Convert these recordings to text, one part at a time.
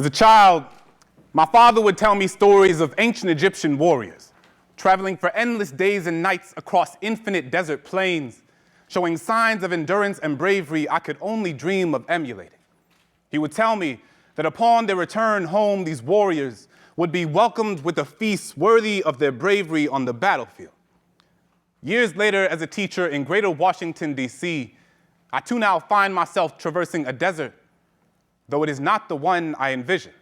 As a child, my father would tell me stories of ancient Egyptian warriors, traveling for endless days and nights across infinite desert plains, showing signs of endurance and bravery I could only dream of emulating. He would tell me that upon their return home, these warriors would be welcomed with a feast worthy of their bravery on the battlefield. Years later, as a teacher in greater Washington, D.C., I too now find myself traversing a desert, though it is not the one I envisioned.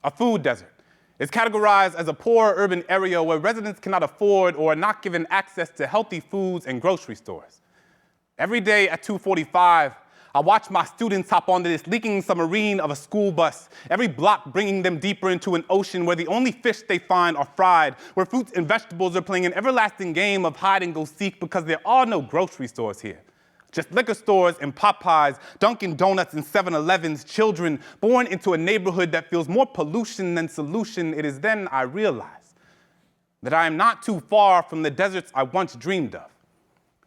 A food desert is categorized as a poor urban area where residents cannot afford or are not given access to healthy foods and grocery stores. Every day at 2:45, I watch my students hop onto this leaking submarine of a school bus, every block bringing them deeper into an ocean where the only fish they find are fried, where fruits and vegetables are playing an everlasting game of hide and go seek because there are no grocery stores here. Just liquor stores and Popeyes, Dunkin' Donuts and 7-Elevens, children born into a neighborhood that feels more pollution than solution. It is then I realize that I am not too far from the deserts I once dreamed of.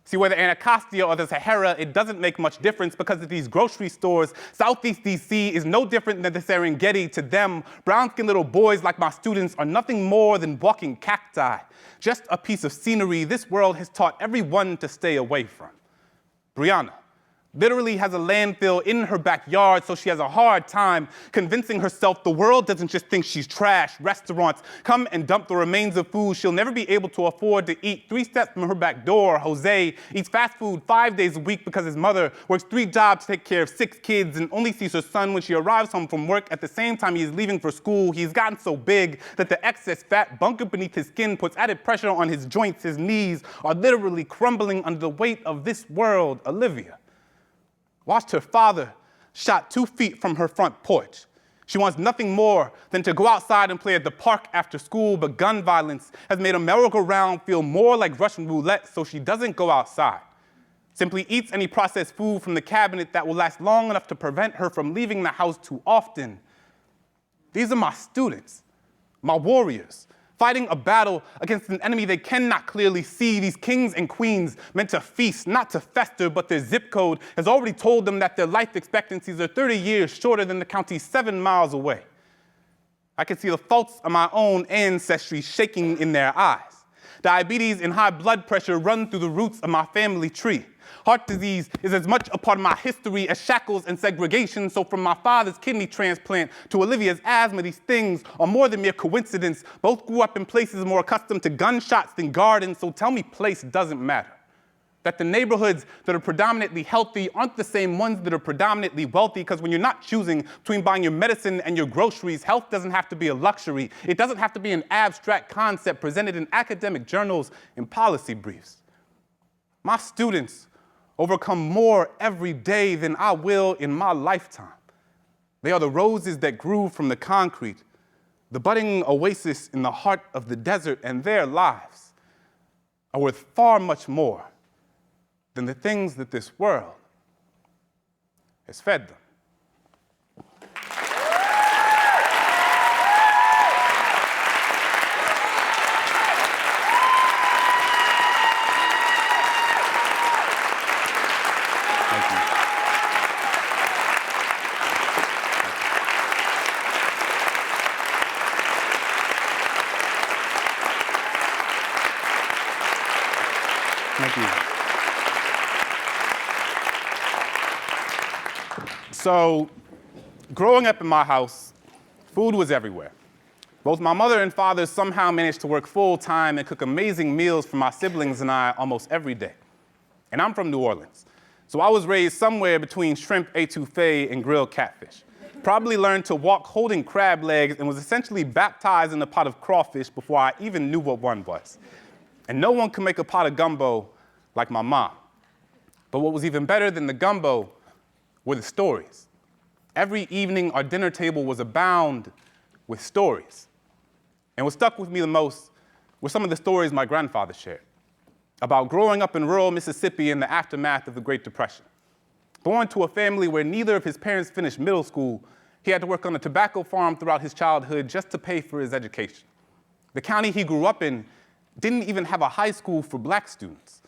See, whether Anacostia or the Sahara, it doesn't make much difference because of these grocery stores. Southeast D.C. is no different than the Serengeti. To them, brown-skinned little boys like my students are nothing more than walking cacti, just a piece of scenery this world has taught everyone to stay away from. Brianna literally has a landfill in her backyard, so she has a hard time convincing herself the world doesn't just think she's trash. Restaurants come and dump the remains of food she'll never be able to afford to eat 3 steps from her back door. Jose eats fast food 5 days a week because his mother works 3 jobs to take care of 6 kids and only sees her son when she arrives home from work at the same time he is leaving for school. He's gotten so big that the excess fat bunkered beneath his skin puts added pressure on his joints. His knees are literally crumbling under the weight of this world. Olivia watched her father shot 2 feet from her front porch. She wants nothing more than to go outside and play at the park after school, but gun violence has made a merry-go-round feel more like Russian roulette, so she doesn't go outside. Simply eats any processed food from the cabinet that will last long enough to prevent her from leaving the house too often. These are my students, my warriors, fighting a battle against an enemy they cannot clearly see. These kings and queens meant to feast, not to fester, but their zip code has already told them that their life expectancies are 30 years shorter than the county 7 miles away. I can see the faults of my own ancestry shaking in their eyes. Diabetes and high blood pressure run through the roots of my family tree. Heart disease is as much a part of my history as shackles and segregation, so from my father's kidney transplant to Olivia's asthma, these things are more than mere coincidence. Both grew up in places more accustomed to gunshots than gardens, so tell me place doesn't matter. That the neighborhoods that are predominantly healthy aren't the same ones that are predominantly wealthy, because when you're not choosing between buying your medicine and your groceries, health doesn't have to be a luxury. It doesn't have to be an abstract concept presented in academic journals and policy briefs. My students overcome more every day than I will in my lifetime. They are the roses that grew from the concrete, the budding oasis in the heart of the desert, and their lives are worth far much more than the things that this world has fed them. Thank you. So, growing up in my house, food was everywhere. Both my mother and father somehow managed to work full-time and cook amazing meals for my siblings and I almost every day. And I'm from New Orleans, so I was raised somewhere between shrimp etouffee and grilled catfish. Probably learned to walk holding crab legs and was essentially baptized in a pot of crawfish before I even knew what one was. And no one could make a pot of gumbo like my mom. But what was even better than the gumbo were the stories. Every evening, our dinner table was abound with stories. And what stuck with me the most were some of the stories my grandfather shared about growing up in rural Mississippi in the aftermath of the Great Depression. Born to a family where neither of his parents finished middle school, he had to work on a tobacco farm throughout his childhood just to pay for his education. The county he grew up in didn't even have a high school for black students.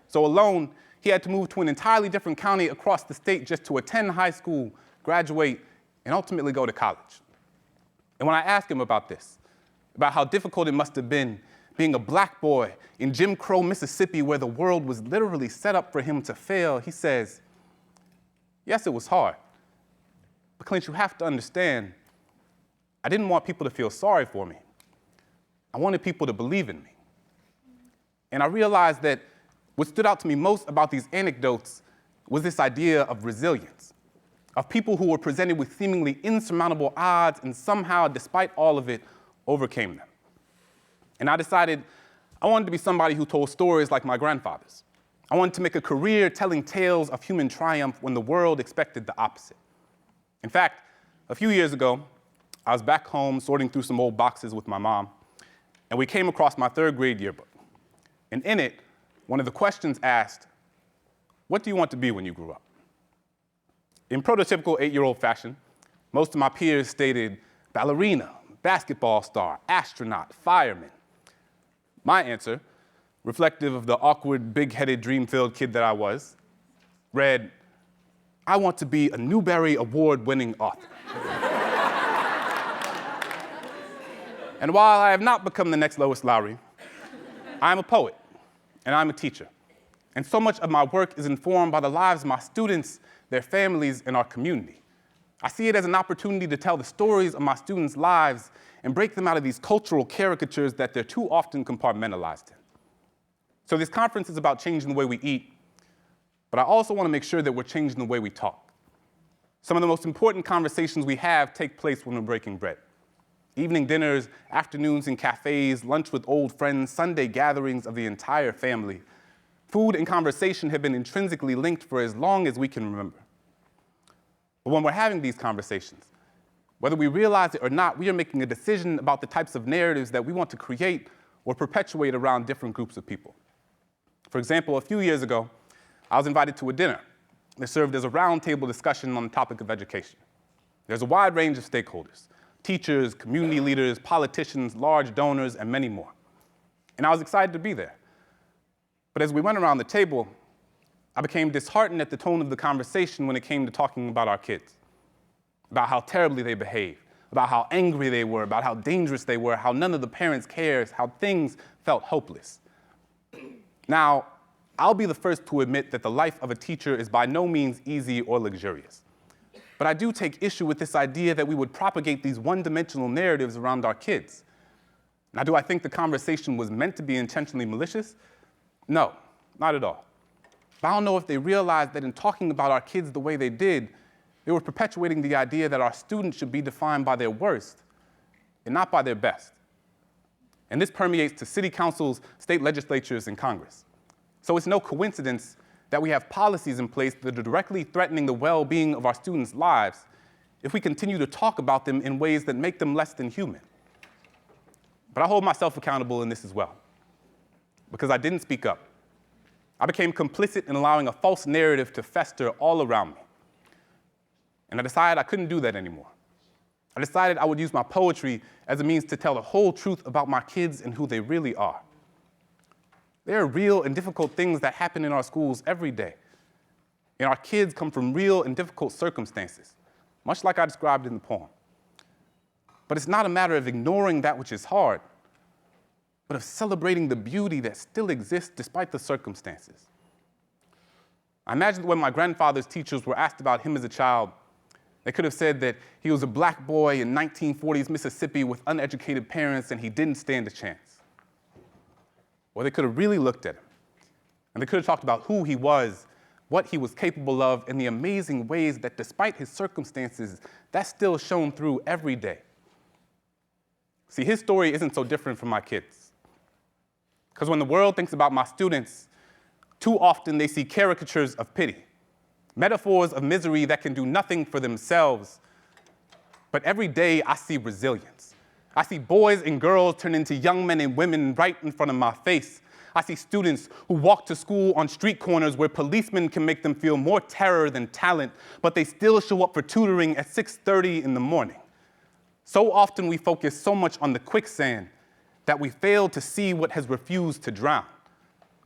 So alone, he had to move to an entirely different county across the state just to attend high school, graduate, and ultimately go to college. And when I asked him about this, about how difficult it must have been being a black boy in Jim Crow, Mississippi, where the world was literally set up for him to fail, he says, yes, it was hard. But Clint, you have to understand, I didn't want people to feel sorry for me. I wanted people to believe in me. And I realized that what stood out to me most about these anecdotes was this idea of resilience, of people who were presented with seemingly insurmountable odds and somehow, despite all of it, overcame them. And I decided I wanted to be somebody who told stories like my grandfather's. I wanted to make a career telling tales of human triumph when the world expected the opposite. In fact, a few years ago, I was back home sorting through some old boxes with my mom, and we came across my third grade yearbook. And in it, one of the questions asked, what do you want to be when you grew up? In prototypical 8-year-old fashion, most of my peers stated ballerina, basketball star, astronaut, fireman. My answer, reflective of the awkward, big-headed, dream-filled kid that I was, read, I want to be a Newbery Award-winning author. And while I have not become the next Lois Lowry, I'm a poet, and I'm a teacher. And so much of my work is informed by the lives of my students, their families, and our community. I see it as an opportunity to tell the stories of my students' lives and break them out of these cultural caricatures that they're too often compartmentalized in. So this conference is about changing the way we eat, but I also want to make sure that we're changing the way we talk. Some of the most important conversations we have take place when we're breaking bread. Evening dinners, afternoons in cafes, lunch with old friends, Sunday gatherings of the entire family. Food and conversation have been intrinsically linked for as long as we can remember. But when we're having these conversations, whether we realize it or not, we are making a decision about the types of narratives that we want to create or perpetuate around different groups of people. For example, a few years ago, I was invited to a dinner that served as a roundtable discussion on the topic of education. There's a wide range of stakeholders: teachers, community leaders, politicians, large donors, and many more. And I was excited to be there. But as we went around the table, I became disheartened at the tone of the conversation when it came to talking about our kids, about how terribly they behaved, about how angry they were, about how dangerous they were, how none of the parents cared, how things felt hopeless. Now, I'll be the first to admit that the life of a teacher is by no means easy or luxurious. But I do take issue with this idea that we would propagate these one-dimensional narratives around our kids. Now, do I think the conversation was meant to be intentionally malicious? No, not at all. But I don't know if they realized that in talking about our kids the way they did, they were perpetuating the idea that our students should be defined by their worst and not by their best. And this permeates to city councils, state legislatures, and Congress. So it's no coincidence that we have policies in place that are directly threatening the well-being of our students' lives if we continue to talk about them in ways that make them less than human. But I hold myself accountable in this as well, because I didn't speak up. I became complicit in allowing a false narrative to fester all around me. And I decided I couldn't do that anymore. I decided I would use my poetry as a means to tell the whole truth about my kids and who they really are. There are real and difficult things that happen in our schools every day. And our kids come from real and difficult circumstances, much like I described in the poem. But it's not a matter of ignoring that which is hard, but of celebrating the beauty that still exists despite the circumstances. I imagine when my grandfather's teachers were asked about him as a child, they could have said that he was a black boy in 1940s Mississippi with uneducated parents and he didn't stand a chance. Or they could have really looked at him, and they could have talked about who he was, what he was capable of, and the amazing ways that despite his circumstances, that still shone through every day. See, his story isn't so different from my kids. Because when the world thinks about my students, too often they see caricatures of pity, metaphors of misery that can do nothing for themselves. But every day I see resilience. I see boys and girls turn into young men and women right in front of my face. I see students who walk to school on street corners where policemen can make them feel more terror than talent, but they still show up for tutoring at 6:30 in the morning. So often we focus so much on the quicksand that we fail to see what has refused to drown.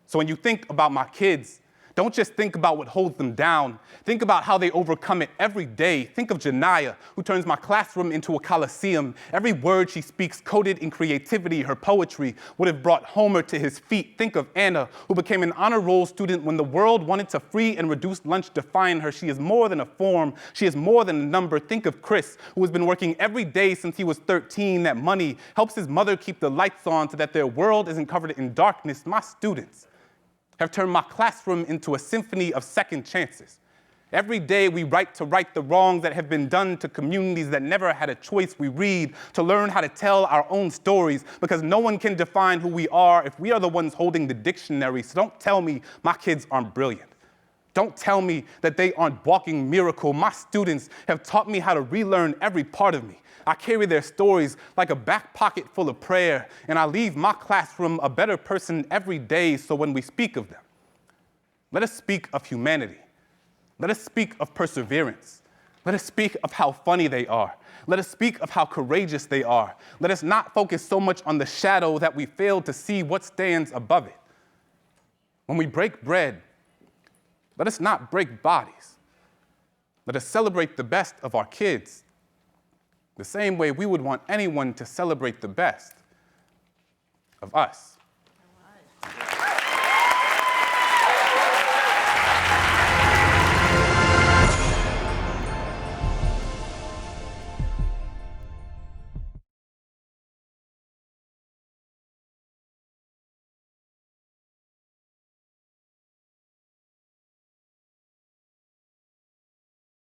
So when you think about my kids, Don't just think about what holds them down. Think about how they overcome it every day. Think of Janiyah, who turns my classroom into a coliseum. Every word she speaks coded in creativity. Her poetry would have brought Homer to his feet. Think of Anna, who became an honor roll student when the world wanted to free and reduce lunch define her. She is more than a form. She is more than a number. Think of Chris, who has been working every day since he was 13. That money helps his mother keep the lights on so that their world isn't covered in darkness. My students have turned my classroom into a symphony of second chances. Every day we write to right the wrongs that have been done to communities that never had a choice. We read to learn how to tell our own stories because no one can define who we are if we are the ones holding the dictionary. So don't tell me my kids aren't brilliant. Don't tell me that they aren't walking miracle. My students have taught me how to relearn every part of me. I carry their stories like a back pocket full of prayer, and I leave my classroom a better person every day. So when we speak of them, let us speak of humanity. Let us speak of perseverance. Let us speak of how funny they are. Let us speak of how courageous they are. Let us not focus so much on the shadow that we fail to see what stands above it. When we break bread, let us not break bodies. Let us celebrate the best of our kids the same way we would want anyone to celebrate the best of us.